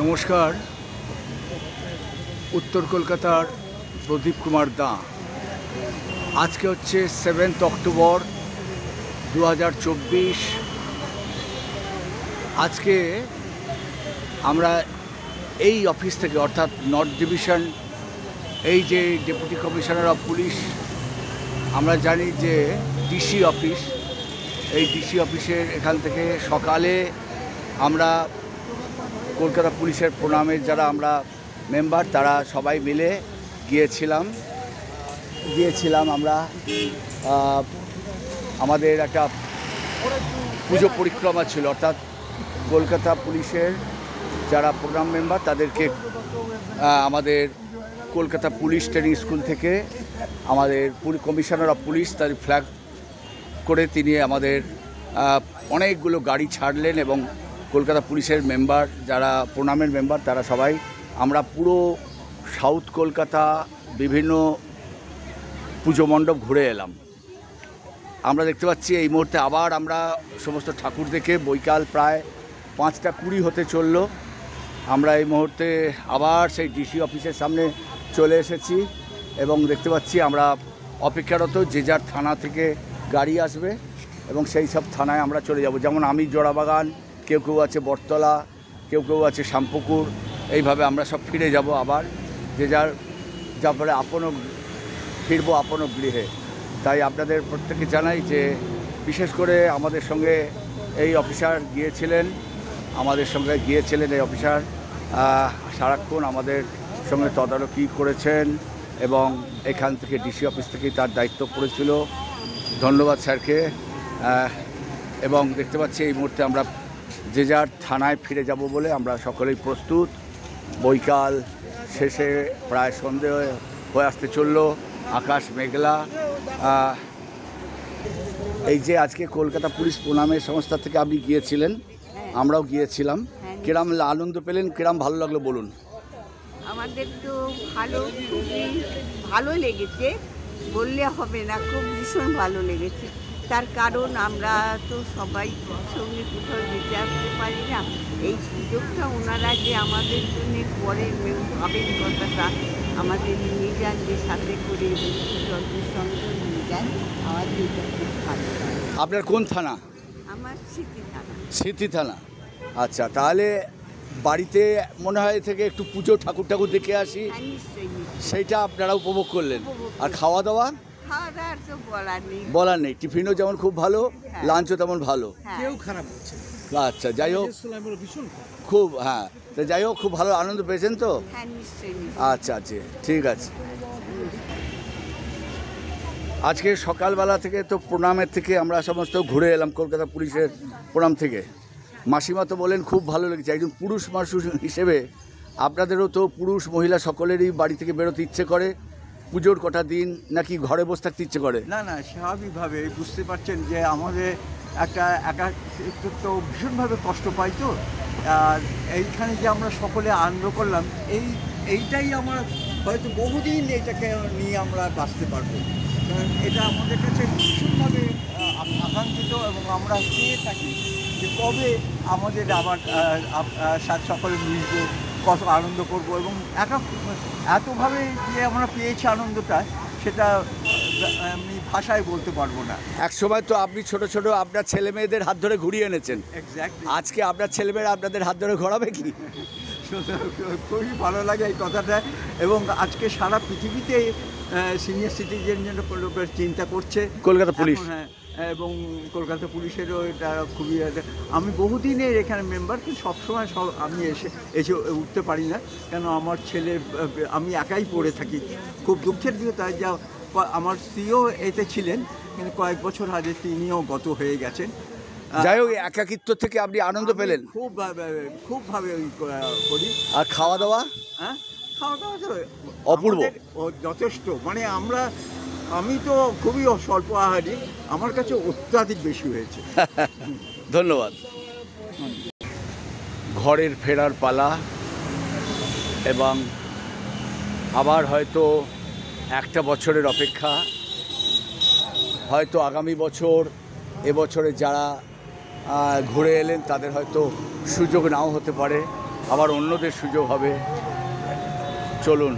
নমস্কার। উত্তর কলকাতার প্রদীপ কুমার দা। আজকে হচ্ছে 7 অক্টোবর 2024। আজকে আমরা এই অফিস থেকে অর্থাৎ নর্থ ডিভিশন, এই যে ডেপুটি কমিশনার অফ পুলিশ, আমরা জানি যে ডিসি অফিস, এই ডিসি অফিসের এখান থেকে সকালে আমরা কলকাতা পুলিশের প্রণামের যারা আমরা মেম্বার তারা সবাই মিলে গিয়েছিলাম আমরা আমাদের একটা পুজো পরিক্রমা ছিল, অর্থাৎ কলকাতা পুলিশের যারা প্রোগ্রাম মেম্বার তাদেরকে আমাদের কলকাতা পুলিশ ট্রেনিং স্কুল থেকে আমাদের কমিশনার অফ পুলিশ তার ফ্ল্যাগ করে তিনি আমাদের অনেকগুলো গাড়ি ছাড়লেন এবং কলকাতা পুলিশের মেম্বার যারা প্রণামের মেম্বার তারা সবাই আমরা পুরো সাউথ কলকাতা বিভিন্ন পুজো মণ্ডপ ঘুরে এলাম। আমরা দেখতে পাচ্ছি এই মুহূর্তে আবার আমরা সমস্ত ঠাকুর দেখে বৈকাল প্রায় 5:20 হতে চলল। আমরা এই মুহূর্তে আবার সেই ডিসি অফিসের সামনে চলে এসেছি এবং দেখতে পাচ্ছি আমরা অপেক্ষারত যে যার থানা থেকে গাড়ি আসবে এবং সেই সব থানায় আমরা চলে যাব। যেমন আমি জোড়াবাগান, কেউ কেউ আছে বটতলা, কেউ কেউ আছে শ্যামপুকুর, এইভাবে আমরা সব ফিরে যাব আবার যে যার যারপরে ফিরবো আপন গৃহে। তাই আপনাদের প্রত্যেকে জানাই যে বিশেষ করে আমাদের সঙ্গে এই অফিসার গিয়েছিলেন এই অফিসার সারাক্ষণ আমাদের সঙ্গে তদারকি করেছেন এবং এখান থেকে ডিসি অফিস থেকেই তার দায়িত্ব পড়েছিল। ধন্যবাদ স্যারকে। এবং দেখতে পাচ্ছি এই মুহূর্তে আমরা যে যার থানায় ফিরে যাব বলে আমরা সকলেই প্রস্তুত। বৈকাল শেষে প্রায় সন্ধে হয়ে আসতে চলল, আকাশ মেঘলা। এই যে আজকে কলকাতা পুলিশ প্রণামের সংস্থা থেকে আপনি গিয়েছিলেন, আমরাও গিয়েছিলাম, কিরম আনন্দ পেলেন, কিরম ভালো লাগলো বলুন? আমাদের তো ভালো লেগেছে, বললে হবে না, খুব ভীষণ ভালো লেগেছে। তার কারণ আমরা তো সবাই সঙ্গে কোথাও যেতে আসতে পারি না। এই সুযোগটা ওনারা যে আমাদের জন্য করেন, ভাবেন কথাটা, আমাদের নিয়ে যান, যে সাথে করে যন্ত্রের সঙ্গে নিয়ে যান, আমাদের এটা খুব ভালো। আপনার কোন থানা? আমার স্মৃতি থানা। আচ্ছা, তাহলে বাড়িতে মনে হয় থেকে একটু পুজো ঠাকুর দেখে আসি, সেইটা আপনারা উপভোগ করলেন। আর খাওয়া দাওয়া তো বলার নেই, টিফিনও যেমন খুব ভালো, লাঞ্চও তেমন ভালো, কেউ খারাপ হচ্ছে। আচ্ছা, যাই হোক খুব যাই হোক খুব ভালো আনন্দ পেয়েছেন তো? আচ্ছা, ঠিক আছে। আজকে সকালবেলা থেকে তো প্রণামের থেকে আমরা সমস্ত ঘুরে এলাম কলকাতা পুলিশের প্রণাম থেকে। মাসিমা তো বলেন খুব ভালো লেগেছে। একজন পুরুষ মানুষ হিসেবে আপনাদেরও তো পুরুষ মহিলা সকলেরই বাড়ি থেকে বেরোতে ইচ্ছে করে পুজোর কটা দিন, নাকি ঘরে বসে থাকতে ইচ্ছে করে? না, স্বাভাবিকভাবে বুঝতে পারছেন যে আমাদের একটা একাকিত্ব তো ভীষণভাবে কষ্ট পাই। তো আর এইখানে যে আমরা সকলে আনন্দ করলাম, এইটাই আমার হয়তো বহুদিন এটাকে নিয়ে আমরা বাঁচতে পারবো। কারণ এটা আমাদের কাছে ভীষণভাবে আকাঙ্ক্ষিত এবং আমরা চেয়ে থাকি যে কবে আমাদের আবার সকলে মিলবো, কত আনন্দ করব এবং এতভাবে যে আমরা পেয়েছি আনন্দটা, সেটা আমি ভাষায় বলতে পারবো না। এক সময় তো আপনি ছোট আপনার ছেলে মেয়েদের হাত ধরে ঘুরিয়ে এনেছেন। এক্স্যাক্টলি। আজকে আপনার ছেলেমেয়েরা আপনাদের হাত ধরে ঘোরাবে কি? খুবই ভালো লাগে এই কথাটা। এবং আজকে সারা পৃথিবীতে সিনিয়র সিটিজেন জন্য চিন্তা করছে কলকাতা পুলিশ। এবং কলকাতা পুলিশেরও এটা খুবই, আমি বহুদিনের এখানে মেম্বার, কিন্তু সবসময় আমি এসে উঠতে পারি না, কেন আমার ছেলে, আমি একাই পড়ে থাকি। খুব দুঃখের দিকে তাই, যা আমার স্ত্রীও এতে ছিলেন, কিন্তু কয়েক বছর আগে তিনিও গত হয়ে গেছেন। যাই হোক, একাকিত্ব থেকে আপনি আনন্দ পেলেন? খুবভাবে করি। আর খাওয়া দাওয়া? খাওয়া দাওয়া তো অপূর্ব, যথেষ্ট। মানে আমি তো খুবই স্বল্প আহারী, আমার কাছে অত্যাধিক বেশি হয়েছে। ধন্যবাদ। ঘরের ফেরার পালা এবং আবার হয়তো একটা বছরের অপেক্ষা। হয়তো আগামী বছর, এবছরে যারা ঘুরে এলেন তাদের হয়তো সুযোগ নাও হতে পারে, আবার অন্যদের সুযোগ হবে। চলুন